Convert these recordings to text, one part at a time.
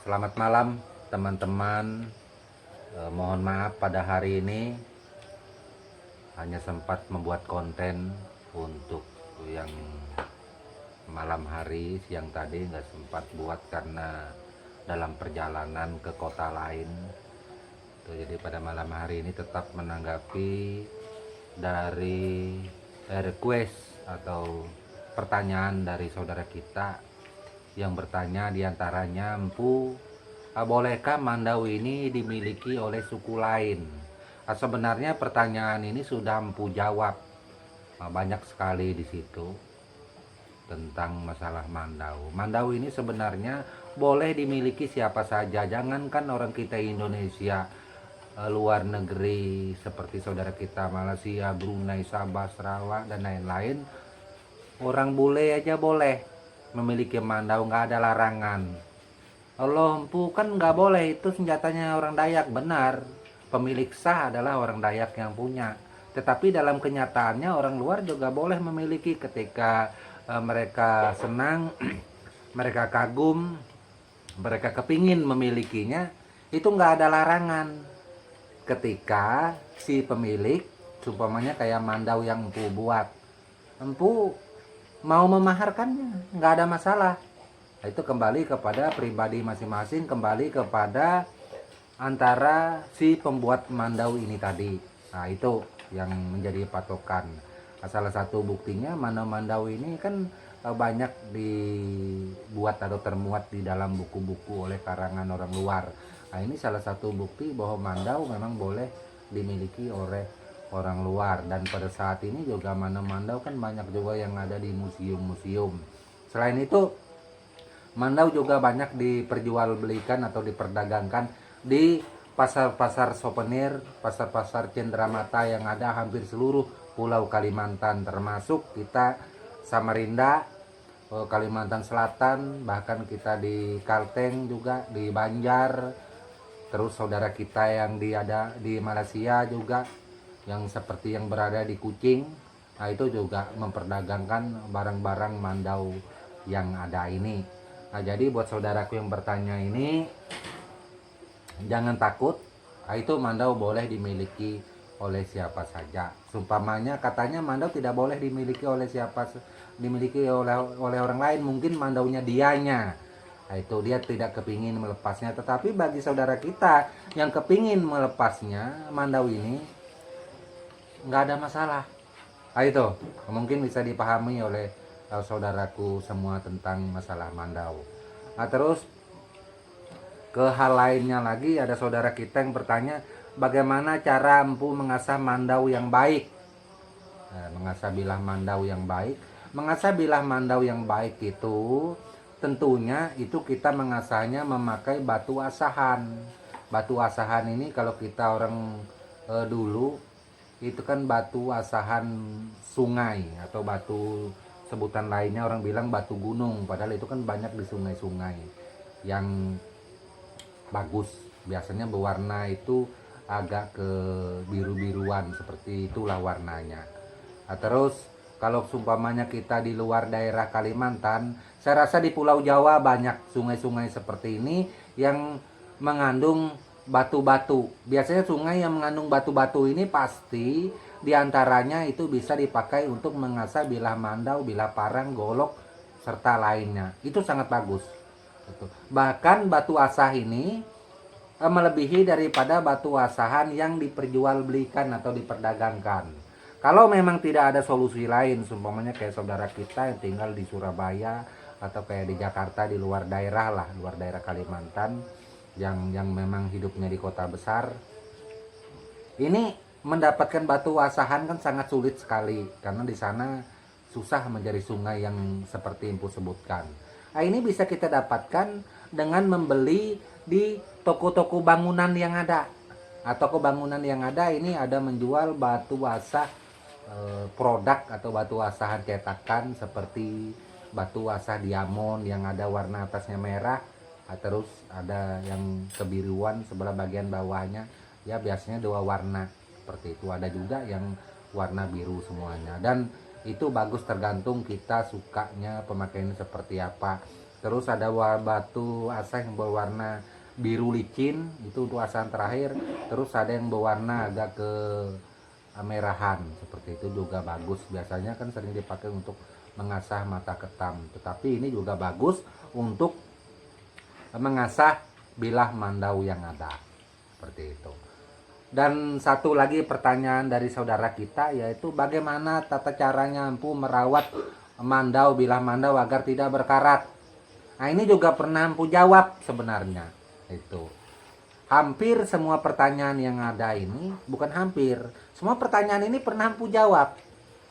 Selamat malam teman-teman. Mohon maaf pada hari ini hanya sempat membuat konten untuk yang malam hari. Siang tadi nggak sempat buat karena dalam perjalanan ke kota lain. Jadi pada malam hari ini tetap menanggapi dari request atau pertanyaan dari saudara kita yang bertanya, diantaranya, Empu, bolehkah Mandau ini dimiliki oleh suku lain? Sebenarnya pertanyaan ini sudah Empu jawab banyak sekali di situ tentang masalah Mandau. Mandau ini sebenarnya boleh dimiliki siapa saja, jangankan orang kita Indonesia, luar negeri seperti saudara kita Malaysia, Brunei, Sabah, Sarawak dan lain-lain, orang bule aja boleh memiliki Mandau, nggak ada larangan. Allah, Empu, kan nggak boleh, itu senjatanya orang Dayak. Benar, pemilik sah adalah orang Dayak yang punya, tetapi dalam kenyataannya orang luar juga boleh memiliki ketika mereka senang mereka kagum, mereka kepingin memilikinya, itu nggak ada larangan. Ketika si pemilik, umpamanya kayak Mandau yang Empu buat, Empu mau memaharkannya, nggak ada masalah. Itu kembali kepada pribadi masing-masing, kembali kepada antara si pembuat Mandau ini tadi. Nah, itu yang menjadi patokan. Salah satu buktinya Mandau ini kan banyak dibuat atau termuat di dalam buku-buku oleh karangan orang luar. Nah, ini salah satu bukti bahwa Mandau memang boleh dimiliki oleh orang luar. Dan pada saat ini juga Mandau kan banyak juga yang ada di museum-museum. Selain itu, Mandau juga banyak diperjualbelikan atau diperdagangkan di pasar-pasar souvenir, pasar-pasar cenderamata yang ada hampir seluruh pulau Kalimantan, termasuk kita Samarinda, Kalimantan Selatan, bahkan kita di Kalteng juga, di Banjar, terus saudara kita yang ada di Malaysia juga, yang seperti yang berada di Kuching. Nah, itu juga memperdagangkan barang-barang Mandau yang ada ini. Nah, jadi buat saudaraku yang bertanya ini, jangan takut. Nah, itu Mandau boleh dimiliki oleh siapa saja. Sumpamanya katanya Mandau tidak boleh dimiliki oleh oleh orang lain, mungkin Mandaunya dianya. Nah, itu dia tidak kepingin melepasnya. Tetapi bagi saudara kita yang kepingin melepasnya Mandau ini, nggak ada masalah. Nah, itu mungkin bisa dipahami oleh saudaraku semua tentang masalah Mandau. Nah, terus ke hal lainnya lagi, ada saudara kita yang bertanya, bagaimana cara Empu mengasah Mandau yang baik? Nah, mengasah bilah Mandau yang baik. Mengasah bilah Mandau yang baik itu tentunya itu kita mengasahnya memakai batu asahan. Batu asahan ini kalau kita orang dulu itu kan batu asahan sungai atau batu sebutan lainnya orang bilang batu gunung, padahal itu kan banyak di sungai-sungai yang bagus, biasanya berwarna itu agak ke biru-biruan, seperti itulah warnanya. Nah, terus kalau sumpamanya kita di luar daerah Kalimantan, saya rasa di Pulau Jawa banyak sungai-sungai seperti ini yang mengandung batu-batu. Biasanya sungai yang mengandung batu-batu ini pasti diantaranya itu bisa dipakai untuk mengasah bilah Mandau, bilah parang, golok, serta lainnya. Itu sangat bagus. Bahkan batu asah ini melebihi daripada batu asahan yang diperjualbelikan atau diperdagangkan. Kalau memang tidak ada solusi lain, umpamanya kayak saudara kita yang tinggal di Surabaya atau kayak di Jakarta, di luar daerah lah, luar daerah Kalimantan, yang memang hidupnya di kota besar, ini mendapatkan batu asahan kan sangat sulit sekali, karena di sana susah mencari sungai yang seperti Empu sebutkan. Nah, ini bisa kita dapatkan dengan membeli di toko-toko bangunan yang ada. Nah, toko bangunan yang ada ini ada menjual batu asah produk atau batu asahan cetakan seperti batu asah diamond yang ada warna atasnya merah, terus ada yang kebiruan sebelah bagian bawahnya, ya biasanya dua warna seperti itu. Ada juga yang warna biru semuanya, dan itu bagus tergantung kita sukanya pemakaiannya seperti apa. Terus ada batu asa yang berwarna biru licin, itu untuk asahan terakhir. Terus ada yang berwarna agak ke merahan, seperti itu juga bagus. Biasanya kan sering dipakai untuk mengasah mata ketam, tetapi ini juga bagus untuk mengasah bilah mandau yang ada, seperti itu. Dan satu lagi pertanyaan dari saudara kita, yaitu bagaimana tata caranya Empu merawat mandau, bilah mandau agar tidak berkarat. Nah, ini juga pernah Empu jawab sebenarnya. Itu hampir semua pertanyaan yang ada ini, bukan hampir, semua pertanyaan ini pernah Empu jawab.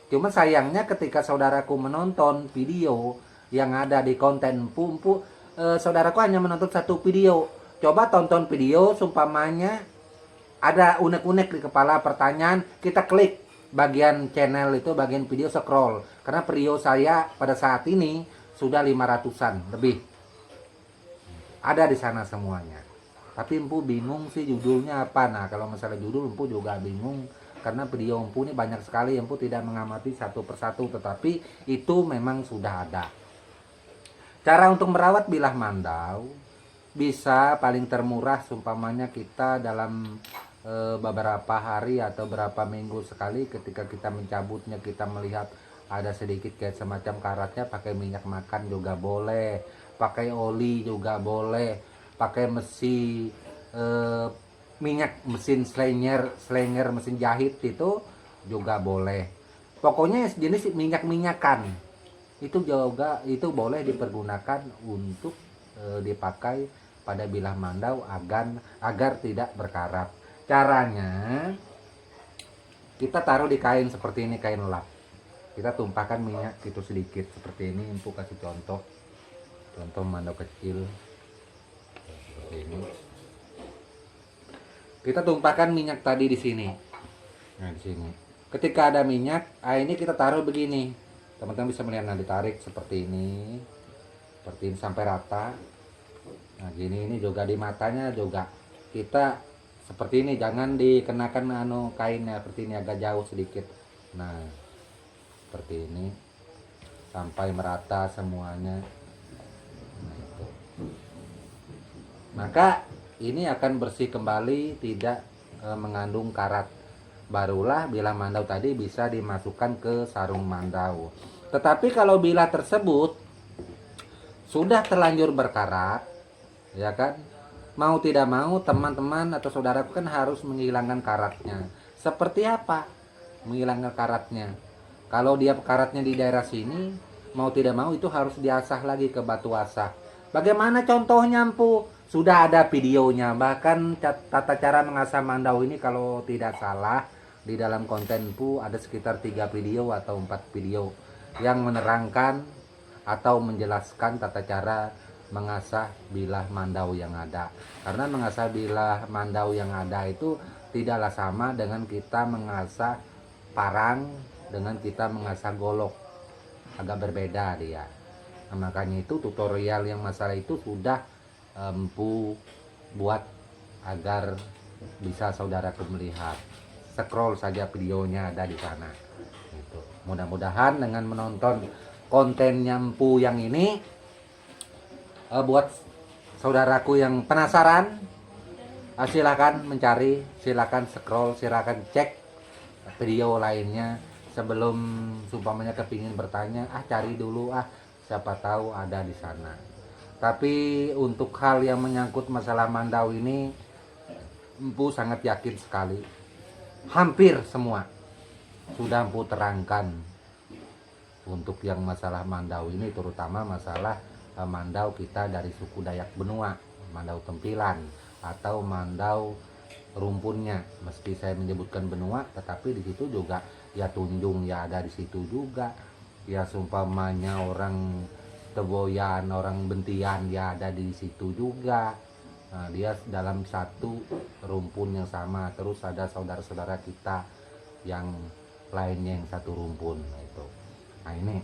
Cuma sayangnya ketika saudaraku menonton video yang ada di konten Empu, saudaraku hanya menonton satu video. Coba tonton video, sumpamanya ada unek-unek di kepala pertanyaan, kita klik bagian channel itu, bagian video, scroll. Karena video saya pada saat ini sudah 500-an lebih. Ada di sana semuanya. Tapi Empu bingung sih judulnya apa. Nah, kalau masalah judul Empu juga bingung. Karena video Empu ini banyak sekali, Empu tidak mengamati satu persatu. Tetapi itu memang sudah ada. Cara untuk merawat bilah mandau bisa paling termurah, sumpamanya kita dalam beberapa hari atau berapa minggu sekali ketika kita mencabutnya, kita melihat ada sedikit kayak semacam karatnya, pakai minyak makan juga boleh, pakai oli juga boleh, pakai minyak mesin slenger mesin jahit itu juga boleh. Pokoknya jenis minyak-minyakan itu juga itu boleh dipergunakan untuk dipakai pada bilah mandau agar tidak berkarat. Caranya kita taruh di kain seperti ini, kain lap. Kita tumpahkan minyak gitu sedikit seperti ini. Empu kasih contoh mandau kecil seperti ini. Kita tumpahkan minyak tadi di sini. Nah, di sini. Ketika ada minyak, ini kita taruh begini. Teman-teman bisa melihat, nah ditarik seperti ini sampai rata. Nah, ini juga di matanya juga kita seperti ini, jangan dikenakan kainnya seperti ini, agak jauh sedikit. Nah, seperti ini sampai merata semuanya. Nah, itu. Maka ini akan bersih kembali, tidak mengandung karat. Barulah bilah mandau tadi bisa dimasukkan ke sarung mandau. Tetapi kalau bilah tersebut sudah terlanjur berkarat, ya kan, mau tidak mau teman-teman atau saudaraku kan harus menghilangkan karatnya. Seperti apa menghilangkan karatnya? Kalau dia karatnya di daerah sini, mau tidak mau itu harus diasah lagi ke batu asah. Bagaimana contohnya Empu? Sudah ada videonya. Bahkan tata cara mengasah mandau ini kalau tidak salah di dalam konten Empu ada sekitar 3 video atau 4 video yang menerangkan atau menjelaskan tata cara mengasah bilah mandau yang ada. Karena mengasah bilah mandau yang ada itu tidaklah sama dengan kita mengasah parang, dengan kita mengasah golok. Agak berbeda dia. Nah, makanya itu tutorial yang masalah itu sudah Empu buat agar bisa saudaraku melihat. Scroll saja videonya ada di sana. Gitu. Mudah-mudahan dengan menonton kontennya Empu yang ini, buat saudaraku yang penasaran, silakan mencari, silakan scroll, silakan cek video lainnya sebelum sumpamanya kepingin bertanya, cari dulu, siapa tahu ada di sana. Tapi untuk hal yang menyangkut masalah mandau ini, Empu sangat yakin sekali, hampir semua sudah Empu terangkan untuk yang masalah mandau ini, terutama masalah mandau kita dari suku Dayak Benua, mandau tempilan atau mandau rumpunnya. Meski saya menyebutkan benua, tetapi di situ juga ya Tunjung ya ada di situ juga, ya sumpamanya orang Teboyan, orang Bentian ya ada di situ juga. Nah, dia dalam satu rumpun yang sama. Terus ada saudara-saudara kita yang lainnya yang satu rumpun. Nah, ini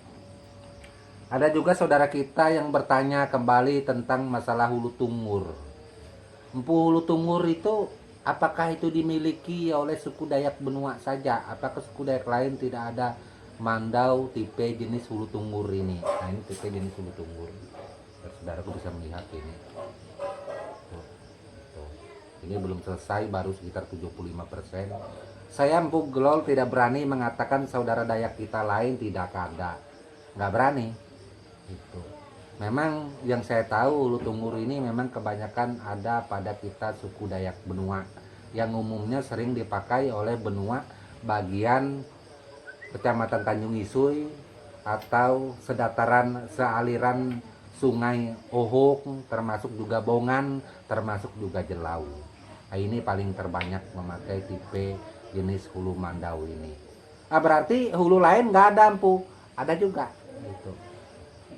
ada juga saudara kita yang bertanya kembali tentang masalah hulu tungur. Empu hulu tungur itu apakah itu dimiliki oleh suku Dayak Benua saja? Apakah suku Dayak lain tidak ada mandau tipe jenis hulu tungur ini? Nah, ini tipe jenis hulu tungur saudaraku bisa melihat ini. Tuh. Ini belum selesai, baru sekitar 75%. Saya Empu Gelol tidak berani mengatakan saudara Dayak kita lain tidak ada, nggak berani. Itu. Memang yang saya tahu Ulu Tungguru ini memang kebanyakan ada pada kita suku Dayak Benua, yang umumnya sering dipakai oleh benua bagian Kecamatan Tanjung Isui atau sealiran Sungai Ohok, termasuk juga Bongan, termasuk juga Jelau. Nah, ini paling terbanyak memakai tipe jenis hulu mandau ini. Berarti hulu lain nggak ada, Empu? Ada juga gitu.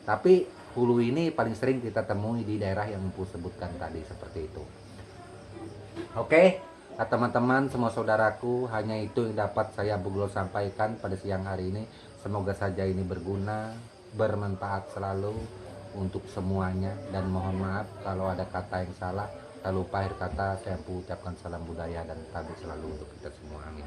Tapi hulu ini paling sering kita temui di daerah yang Empu sebutkan tadi, seperti itu. Oke, teman-teman, semua saudaraku, hanya itu yang dapat saya Buglol sampaikan pada siang hari ini. Semoga saja ini berguna, bermanfaat selalu untuk semuanya, dan mohon maaf kalau ada kata yang salah. Tak lupa akhir kata saya ucapkan salam budaya dan tabik selalu untuk kita semua. Amin.